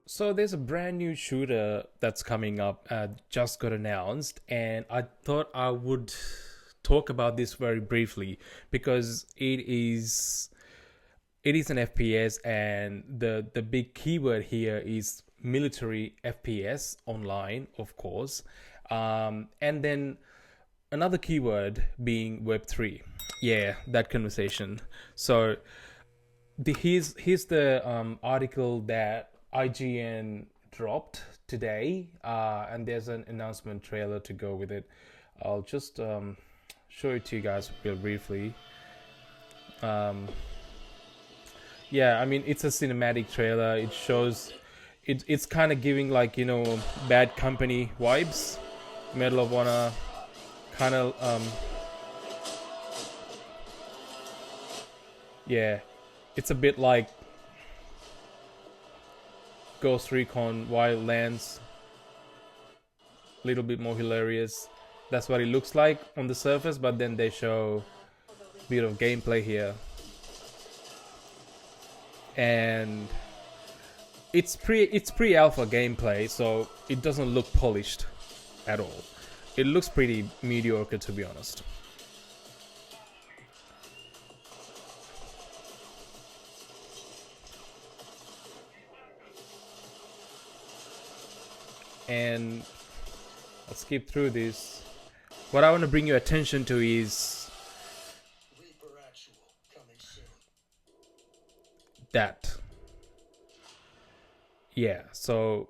So there's a brand new shooter that's coming up, just got announced, and I thought I would talk about this very briefly because it is an FPS, and the big keyword here is military FPS online, of course, and then another keyword being Web3. Yeah, that conversation. So here's the article that IGN dropped today, and there's an announcement trailer to go with it. I'll just show it to you guys real briefly. Yeah, I mean, it's a cinematic trailer. It shows it's kind of giving, like, Bad Company vibes, Medal of Honor kind of. Yeah, it's a bit like Ghost Recon Wildlands, a little bit more hilarious. That's what it looks like on the surface, but then they show a bit of gameplay here, and it's pre-alpha gameplay, so it doesn't look polished at all. It looks pretty mediocre, to be honest. And I'll skip through this. What I want to bring your attention to is that. Yeah, so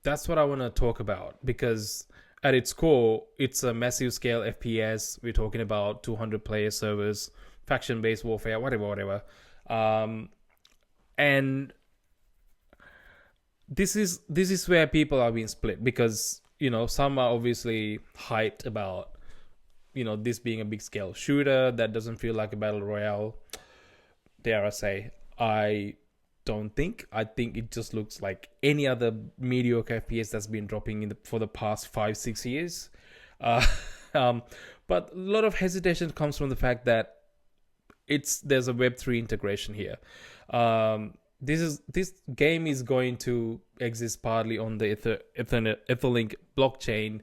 that's what I want to talk about, because at its core, it's a massive scale FPS. We're talking about 200 player servers, faction based warfare, whatever. And this is where people are being split, because some are obviously hyped about this being a big scale shooter that doesn't feel like a battle royale. Dare I say, I don't think. I think it just looks like any other mediocre FPS that's been dropping for the past 5-6 years. Uh, but a lot of hesitation comes from the fact that there's a Web3 integration here. This game is going to exist partly on the Etherlink blockchain,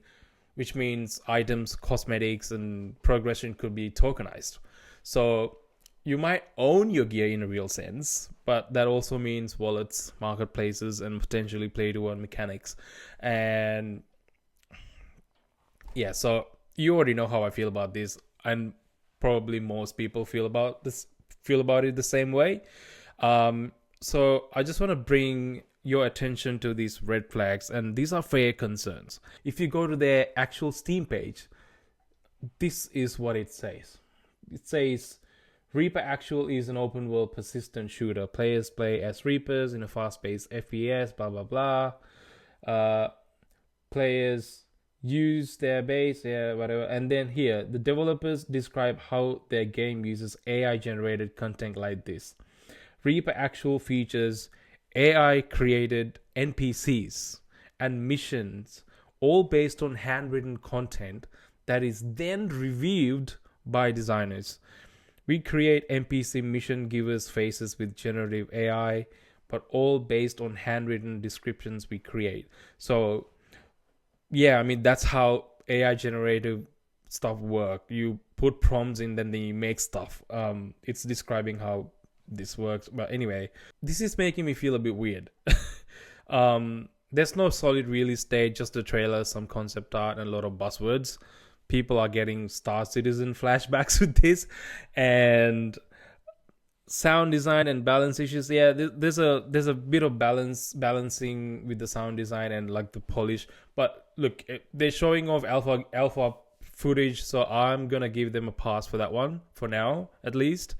which means items, cosmetics, and progression could be tokenized. So you might own your gear in a real sense, but that also means wallets, marketplaces, and potentially play-to-earn mechanics. And yeah, so you already know how I feel about this, and probably most people feel about it the same way. So I just want to bring your attention to these red flags, and these are fair concerns. If you go to their actual Steam page, this is what it says. It says, Reaper Actual is an open world persistent shooter. Players play as Reapers in a fast-paced FPS, blah, blah, blah. Players use their base, yeah, whatever. And then here, the developers describe how their game uses AI-generated content like this. Reaper Actual features AI-created NPCs and missions, all based on handwritten content that is then reviewed by designers. We create NPC mission givers faces with generative AI, but all based on handwritten descriptions we create. So, yeah, I mean, that's how AI generative stuff work. You put prompts in, then you make stuff. It's describing how this works. But anyway, this is making me feel a bit weird. There's no solid release date, just a trailer, some concept art, and a lot of buzzwords. People are getting Star Citizen flashbacks with this, and sound design and balance issues. Yeah, there's a bit of balancing with the sound design and like the polish. But look, they're showing off alpha footage, so I'm gonna give them a pass for that one for now, at least.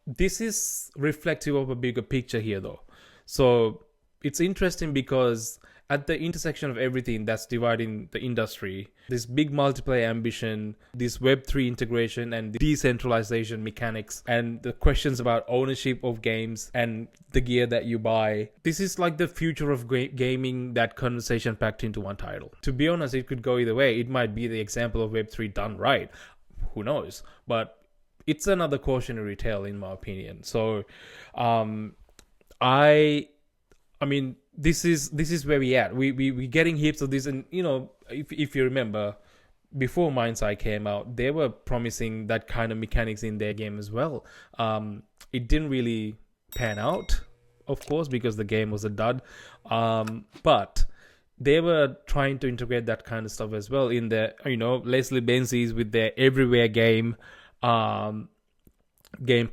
This is reflective of a bigger picture here, though. So it's interesting because at the intersection of everything that's dividing the industry, this big multiplayer ambition, this Web3 integration and decentralization mechanics, and the questions about ownership of games and the gear that you buy, this is like the future of gaming, that conversation packed into one title. To be honest, it could go either way. It might be the example of Web3 done right. Who knows? But it's another cautionary tale, in my opinion. So I mean, this is where we at. We getting heaps of this, and you know, if you remember, before MindsEye came out, they were promising that kind of mechanics in their game as well. It didn't really pan out, of course, because the game was a dud. But they were trying to integrate that kind of stuff as well in their, you know, Leslie Benzies with their everywhere game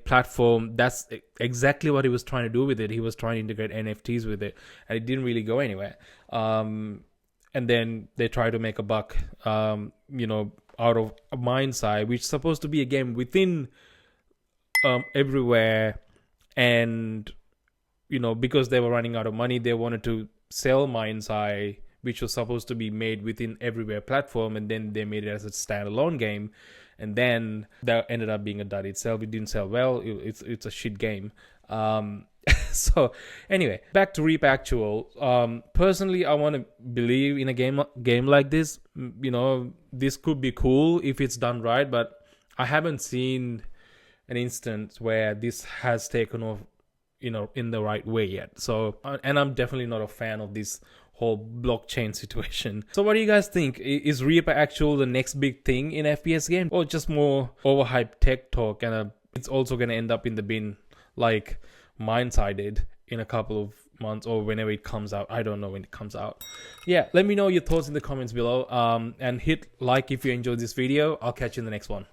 platform. That's exactly what he was trying to do with it. He was trying to integrate NFTs with it, and it didn't really go anywhere. And then they try to make a buck, you know, out of MindsEye, which is supposed to be a game within everywhere. And, you know, because they were running out of money, they wanted to sell MindsEye, which was supposed to be made within everywhere platform, and then they made it as a standalone game. And then that ended up being a dud itself. It didn't sell well. It's a shit game. So anyway, back to Reap Actual. Personally, I want to believe in a game like this. You know, this could be cool if it's done right, but I haven't seen an instance where this has taken off, you know, in the right way yet. So, and I'm definitely not a fan of this whole blockchain situation. So what do you guys think? Is Reaper Actual the next big thing in FPS game, or just more overhyped tech talk, and it's also going to end up in the bin like MindsEye did in a couple of months, or whenever it comes out? I don't know when it comes out. Yeah, let me know your thoughts in the comments below, and hit like if you enjoyed this video. I'll catch you in the next one.